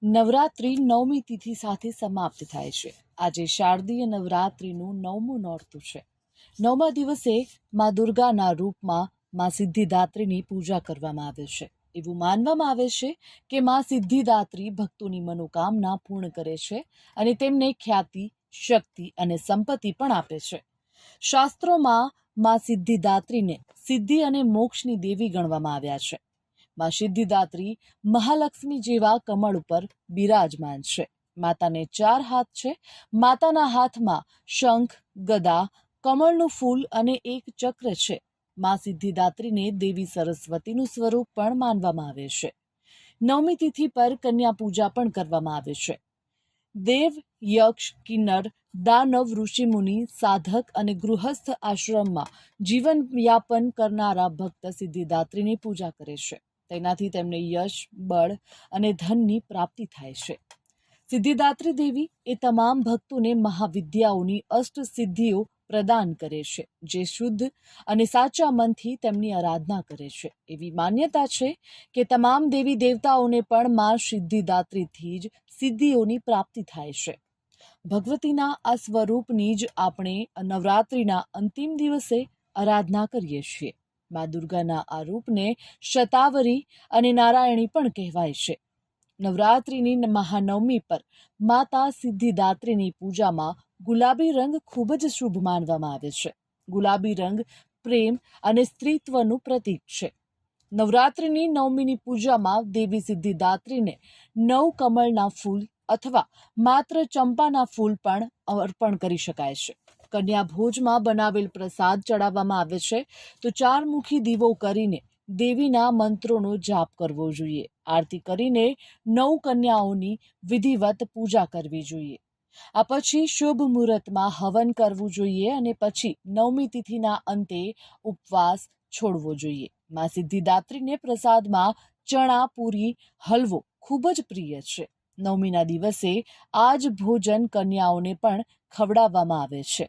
નવરાત્રિ નવમી તિથિ સાથે સમાપ્ત થાય છે. આજે શારદીય નવરાત્રિનું 9મું નોરતું છે. 9મા દિવસે મા દુર્ગાના રૂપમાં મા સિદ્ધિદાત્રીની પૂજા કરવામાં આવે છે. એવું માનવામાં આવે છે કે મા સિદ્ધિદાત્રી ભક્તોની મનોકામના પૂર્ણ કરે છે અને તેમને ખ્યાતિ, શક્તિ અને સંપત્તિ પણ આપે છે. શાસ્ત્રોમાં મા સિદ્ધિદાત્રીને સિદ્ધિ અને મોક્ષની દેવી ગણવામાં આવ્યા છે. મા સિદ્ધિદાત્રી મહાલક્ષ્મી જેવા કમળ ઉપર બિરાજમાન છે. માતાને 4 હાથ છે. માતાના હાથમાં શંખ, ગદા, કમળનું ફૂલ અને એક ચક્ર છે. મા સિદ્ધિદાત્રીને દેવી સરસ્વતીનું સ્વરૂપ પણ માનવામાં આવે છે. 9મી તિથિ પર કન્યા પૂજા પણ કરવામાં આવે છે. દેવ, યક્ષ, કિન્નર, દાનવ, ઋષિમુનિ, સાધક અને ગૃહસ્થ આશ્રમમાં જીવન યાપન કરનારા ભક્ત સિદ્ધિદાત્રીની પૂજા કરે છે. તેનાથી તેમને યશ, બળ અને ધનની પ્રાપ્તિ થાય છે. સિદ્ધિદાત્રી દેવી એ તમામ ભક્તોને મહાવિદ્યાઓની અષ્ટસિદ્ધિઓ પ્રદાન કરે છે, જે શુદ્ધ અને સાચા મનથી તેમની આરાધના કરે છે. એવી માન્યતા છે કે તમામ દેવી દેવતાઓને પણ મા સિદ્ધિદાત્રીથી જ સિદ્ધિઓની પ્રાપ્તિ થાય છે. ભગવતીના આ સ્વરૂપની જ આપણે નવરાત્રિના અંતિમ દિવસે આરાધના કરીએ છીએ. મા દુર્ગાના આ રૂપને શતાવરી અને નારાયણી પણ કહેવાય છે. નવરાત્રિની મહાનવમી પર માતા સિદ્ધિદાત્રીની પૂજામાં ગુલાબી રંગ ખૂબ જ શુભ માનવામાં આવે છે. ગુલાબી રંગ પ્રેમ અને સ્ત્રીત્વનું પ્રતીક છે. નવરાત્રિની નવમીની પૂજામાં દેવી સિદ્ધિદાત્રીને 9 કમળના ફૂલ અથવા માત્ર ચંપાના ફૂલ પણ અર્પણ કરી શકાય છે. કન્યા ભોજમાં બનાવેલ પ્રસાદ ચડાવવામાં આવે છે તો 4 મુખી દીવો કરીને દેવીના મંત્રોનો જાપ કરવો જોઈએ. આરતી કરીને 9 કન્યાઓની વિધિવત પૂજા કરવી જોઈએ. આ પછી શુભ મુહૂર્તમાં હવન કરવું જોઈએ અને પછી 9મી તિથિના અંતે ઉપવાસ છોડવો જોઈએ. મા સિદ્ધિદાત્રીને પ્રસાદમાં ચણા, પૂરી, હલવો ખૂબ જ પ્રિય છે. 9મીના દિવસે આ જ ભોજન કન્યાઓને પણ ખવડાવવામાં આવે છે.